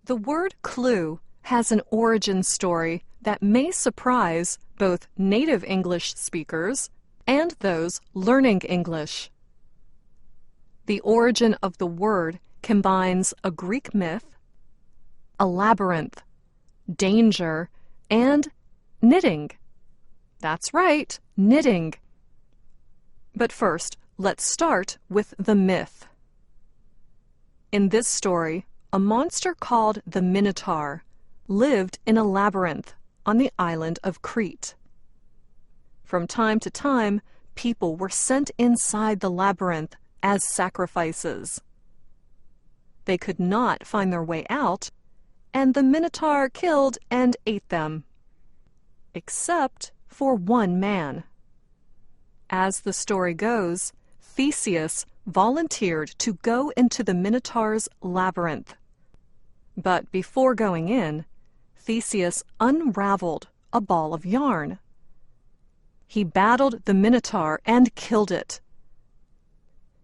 The word clue has an origin story that may surprise both native English speakers and those learning English. The origin of the word combines a Greek myth, a labyrinth, danger, and knitting. That's right, knitting. But first, let's start with the myth. In this story, a monster called the Minotaur lived in a labyrinth on the island of Crete. From time to time, people were sent inside the labyrinth as sacrifices. They could not find their way out, and the Minotaur killed and ate them, except for one man. As the story goes, Theseus volunteered to go into the Minotaur's labyrinth. But before going in, Theseus unraveled a ball of yarn. He battled the Minotaur and killed it.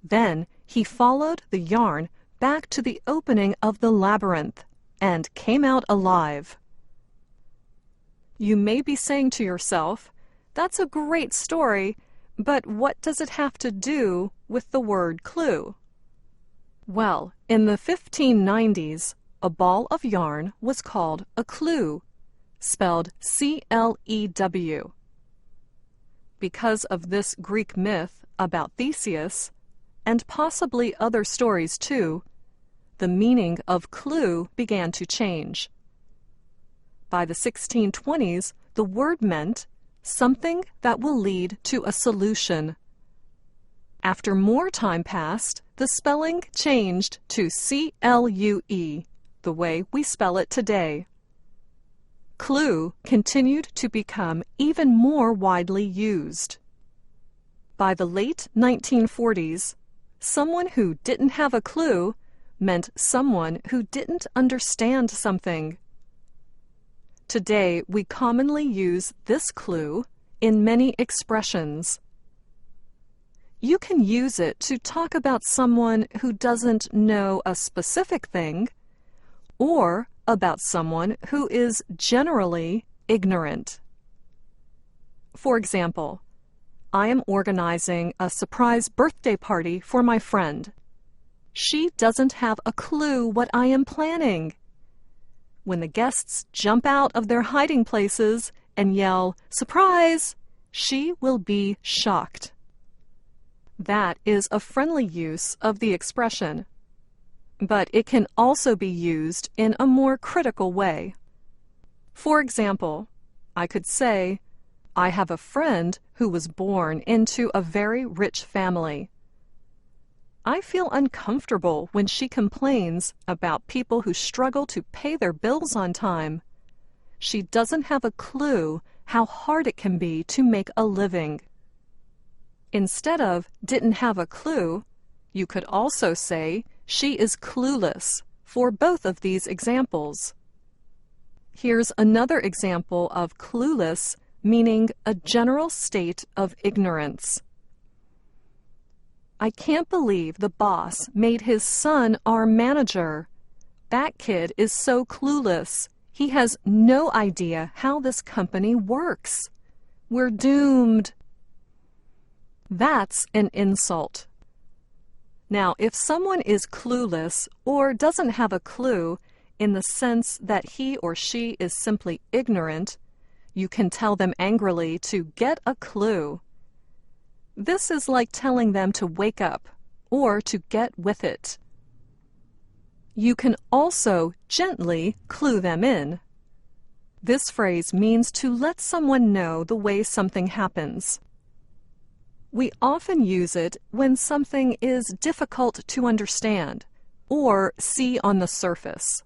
Then he followed the yarn back to the opening of the labyrinth and came out alive. You may be saying to yourself, "That's a great story, but what does it have to do with the word clue?" Well, in the 1590s, a ball of yarn was called a clue, spelled C-L-E-W. Because of this Greek myth about Theseus, and possibly other stories too, the meaning of clue began to change. By the 1620s, the word meant something that will lead to a solution. After more time passed, the spelling changed to C-L-U-E, the way we spell it today. Clue continued to become even more widely used. By the late 1940s, someone who didn't have a clue meant someone who didn't understand something. Today, we commonly use this clue in many expressions. You can use it to talk about someone who doesn't know a specific thing, or about someone who is generally ignorant. For example, I am organizing a surprise birthday party for my friend. She doesn't have a clue what I am planning. When the guests jump out of their hiding places and yell, "Surprise!" she will be shocked. That is a friendly use of the expression, but it can also be used in a more critical way. For example, I could say, "I have a friend who was born into a very rich family. I feel uncomfortable when she complains about people who struggle to pay their bills on time. She doesn't have a clue how hard it can be to make a living." Instead of "didn't have a clue," you could also say "she is clueless" for both of these examples. Here's another example of clueless meaning a general state of ignorance. "I can't believe the boss made his son our manager. That kid is so clueless. He has no idea how this company works. We're doomed." That's an insult. Now, if someone is clueless or doesn't have a clue in the sense that he or she is simply ignorant, you can tell them angrily to get a clue. This is like telling them to wake up or to get with it. You can also gently clue them in. This phrase means to let someone know the way something happens. We often use it when something is difficult to understand or see on the surface.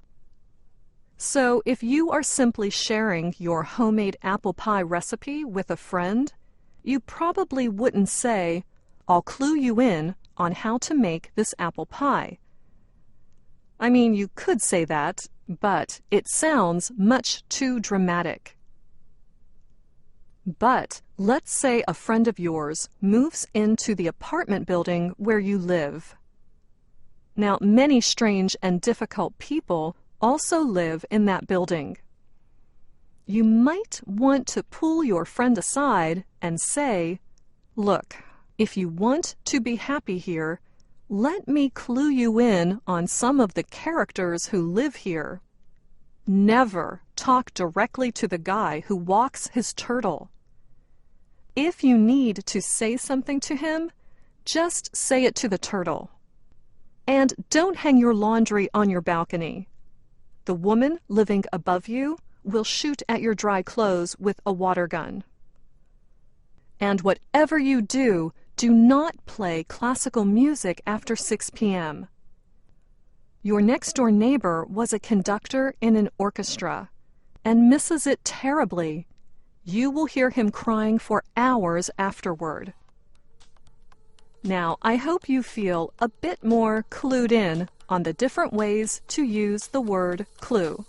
So if you are simply sharing your homemade apple pie recipe with a friend, you probably wouldn't say, "I'll clue you in on how to make this apple pie." I mean, you could say that, but it sounds much too dramatic. But let's say a friend of yours moves into the apartment building where you live. Now, many strange and difficult people also live in that building. You might want to pull your friend aside and say, "Look, if you want to be happy here, let me clue you in on some of the characters who live here." Never talk directly to the guy who walks his turtle. If you need to say something to him, just say it to the turtle. And don't hang your laundry on your balcony. The woman living above you will shoot at your dry clothes with a water gun. And whatever you do, do not play classical music after 6 p.m. Your next-door neighbor was a conductor in an orchestra and misses it terribly. You will hear him crying for hours afterward. Now, I hope you feel a bit more clued in on the different ways to use the word clue.